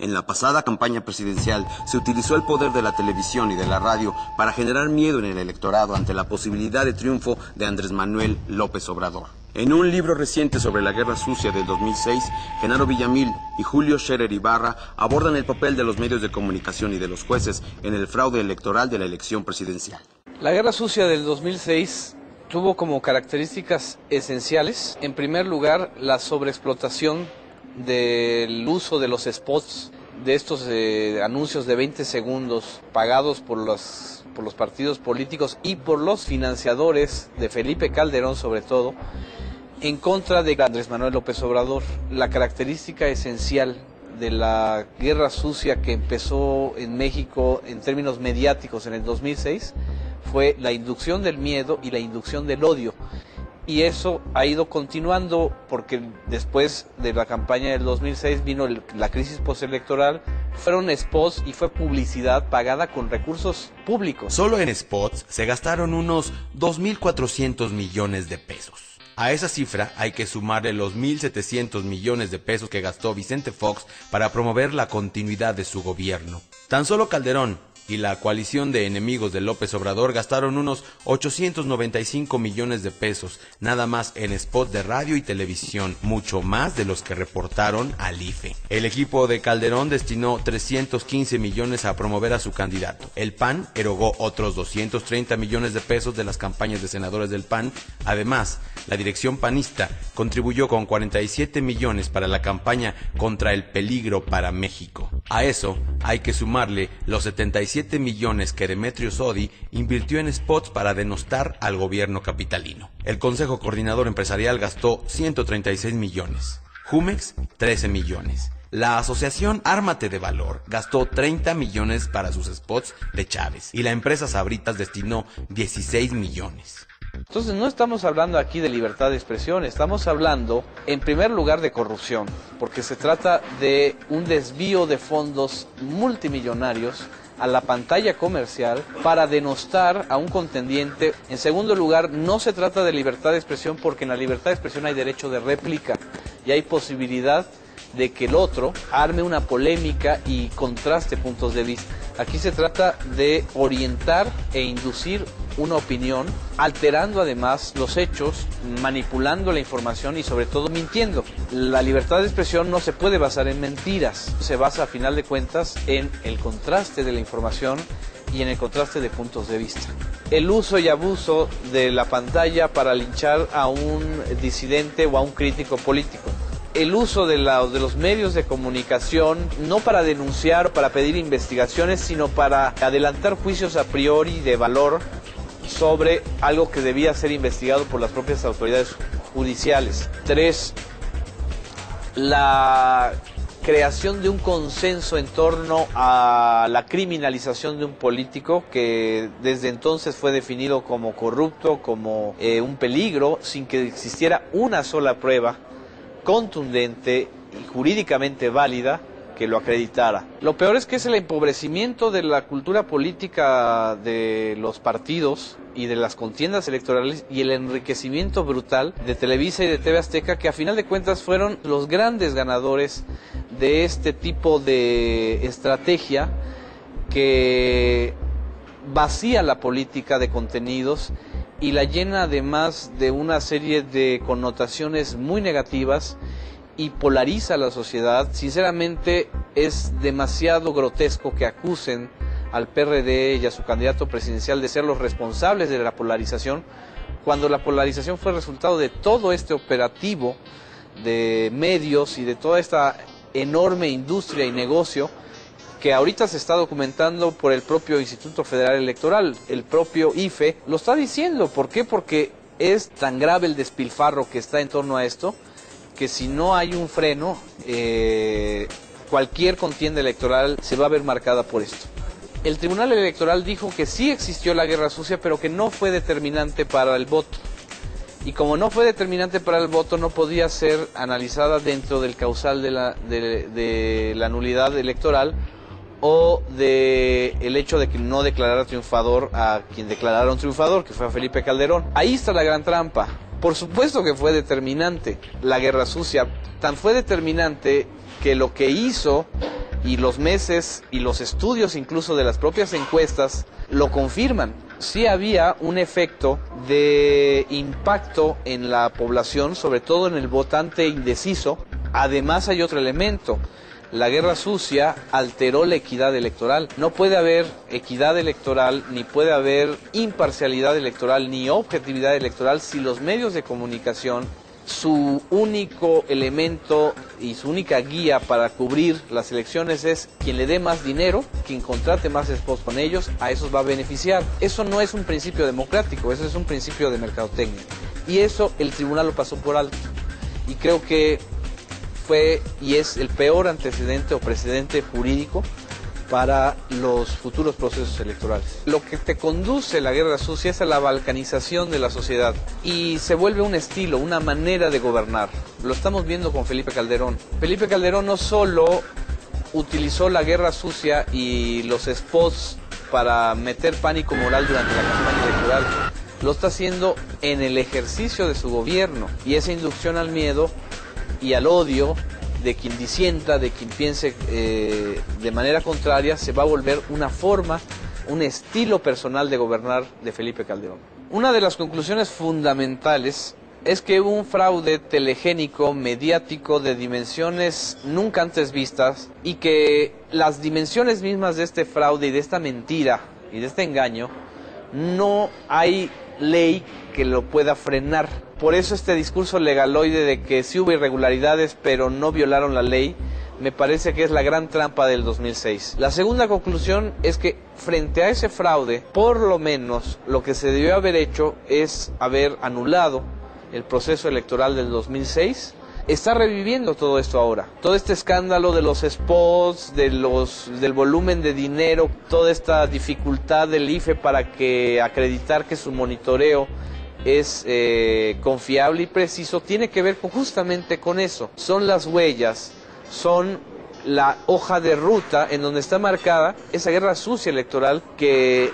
En la pasada campaña presidencial se utilizó el poder de la televisión y de la radio para generar miedo en el electorado ante la posibilidad de triunfo de Andrés Manuel López Obrador. En un libro reciente sobre la Guerra Sucia del 2006, Genaro Villamil y Julio Scherer Ibarra abordan el papel de los medios de comunicación y de los jueces en el fraude electoral de la elección presidencial. La Guerra Sucia del 2006 tuvo como características esenciales, en primer lugar, la sobreexplotación del uso de los spots, de estos anuncios de 20 segundos pagados por los partidos políticos y por los financiadores de Felipe Calderón sobre todo, en contra de Andrés Manuel López Obrador. La característica esencial de la Guerra Sucia que empezó en México en términos mediáticos en el 2006 fue la inducción del miedo y la inducción del odio. Y eso ha ido continuando porque después de la campaña del 2006 vino la crisis postelectoral, fueron spots y fue publicidad pagada con recursos públicos. Solo en spots se gastaron unos 2.400 millones de pesos. A esa cifra hay que sumarle los 1.700 millones de pesos que gastó Vicente Fox para promover la continuidad de su gobierno. Tan solo Calderón y la coalición de enemigos de López Obrador gastaron unos 895 millones de pesos, nada más en spots de radio y televisión, mucho más de los que reportaron al IFE. El equipo de Calderón destinó 315 millones a promover a su candidato. El PAN erogó otros 230 millones de pesos de las campañas de senadores del PAN. Además, la dirección panista contribuyó con 47 millones para la campaña contra el peligro para México. A eso hay que sumarle los 77 millones que Demetrio Sodi invirtió en spots para denostar al gobierno capitalino. El Consejo Coordinador Empresarial gastó 136 millones, Jumex 13 millones. La asociación Ármate de Valor gastó 30 millones para sus spots de Chávez y la empresa Sabritas destinó 16 millones. Entonces no estamos hablando aquí de libertad de expresión, estamos hablando en primer lugar de corrupción, porque se trata de un desvío de fondos multimillonarios a la pantalla comercial para denostar a un contendiente. En segundo lugar, no se trata de libertad de expresión porque en la libertad de expresión hay derecho de réplica y hay posibilidad de que el otro arme una polémica y contraste puntos de vista. Aquí se trata de orientar e inducir una opinión, alterando además los hechos, manipulando la información y sobre todo mintiendo. La libertad de expresión no se puede basar en mentiras, se basa a final de cuentas en el contraste de la información y en el contraste de puntos de vista. El uso y abuso de la pantalla para linchar a un disidente o a un crítico político. El uso de los medios de comunicación, no para denunciar o para pedir investigaciones, sino para adelantar juicios a priori de valor sobre algo que debía ser investigado por las propias autoridades judiciales. 3. La creación de un consenso en torno a la criminalización de un político que desde entonces fue definido como corrupto, como un peligro, sin que existiera una sola prueba contundente y jurídicamente válida que lo acreditara. Lo peor es que es el empobrecimiento de la cultura política de los partidos y de las contiendas electorales y el enriquecimiento brutal de Televisa y de TV Azteca, que a final de cuentas fueron los grandes ganadores de este tipo de estrategia que vacía la política de contenidos y la llena además de una serie de connotaciones muy negativas y polariza a la sociedad. Sinceramente es demasiado grotesco que acusen al PRD y a su candidato presidencial de ser los responsables de la polarización, cuando la polarización fue resultado de todo este operativo de medios y de toda esta enorme industria y negocio que ahorita se está documentando por el propio Instituto Federal Electoral, el propio IFE, lo está diciendo. ¿Por qué? Porque es tan grave el despilfarro que está en torno a esto, que si no hay un freno, cualquier contienda electoral se va a ver marcada por esto. El Tribunal Electoral dijo que sí existió la guerra sucia, pero que no fue determinante para el voto. Y como no fue determinante para el voto, no podía ser analizada dentro del causal de la nulidad electoral, o de el hecho de que no declarara triunfador a quien declararon triunfador, que fue a Felipe Calderón. Ahí está la gran trampa. Por supuesto que fue determinante la guerra sucia, tan fue determinante que lo que hizo Y los meses y los estudios incluso de las propias encuestas lo confirman. Sí había un efecto de impacto en la población, sobre todo en el votante indeciso. Además hay otro elemento. La guerra sucia alteró la equidad electoral. No puede haber equidad electoral, ni puede haber imparcialidad electoral, ni objetividad electoral si los medios de comunicación, su único elemento y su única guía para cubrir las elecciones es quien le dé más dinero, quien contrate más spots con ellos, a esos va a beneficiar. Eso no es un principio democrático, eso es un principio de mercadotecnia. Y eso el tribunal lo pasó por alto. Y creo que fue y es el peor antecedente o precedente jurídico para los futuros procesos electorales. Lo que te conduce la guerra sucia es a la balcanización de la sociedad y se vuelve un estilo, una manera de gobernar. Lo estamos viendo con Felipe Calderón. Felipe Calderón no solo utilizó la guerra sucia y los spots para meter pánico moral durante la campaña electoral, lo está haciendo en el ejercicio de su gobierno, y esa inducción al miedo y al odio de quien disienta, de quien piense de manera contraria, se va a volver una forma, un estilo personal de gobernar de Felipe Calderón. Una de las conclusiones fundamentales es que hubo un fraude telegénico, mediático, de dimensiones nunca antes vistas, y que las dimensiones mismas de este fraude y de esta mentira y de este engaño, no hay ley que lo pueda frenar. Por eso este discurso legaloide de que sí hubo irregularidades pero no violaron la ley, me parece que es la gran trampa del 2006. La segunda conclusión es que frente a ese fraude, por lo menos lo que se debió haber hecho es haber anulado el proceso electoral del 2006. Está reviviendo todo esto ahora. Todo este escándalo de los spots, del volumen de dinero, toda esta dificultad del IFE para acreditar que su monitoreo es confiable y preciso, tiene que ver justamente con eso. Son las huellas, son la hoja de ruta en donde está marcada esa guerra sucia electoral que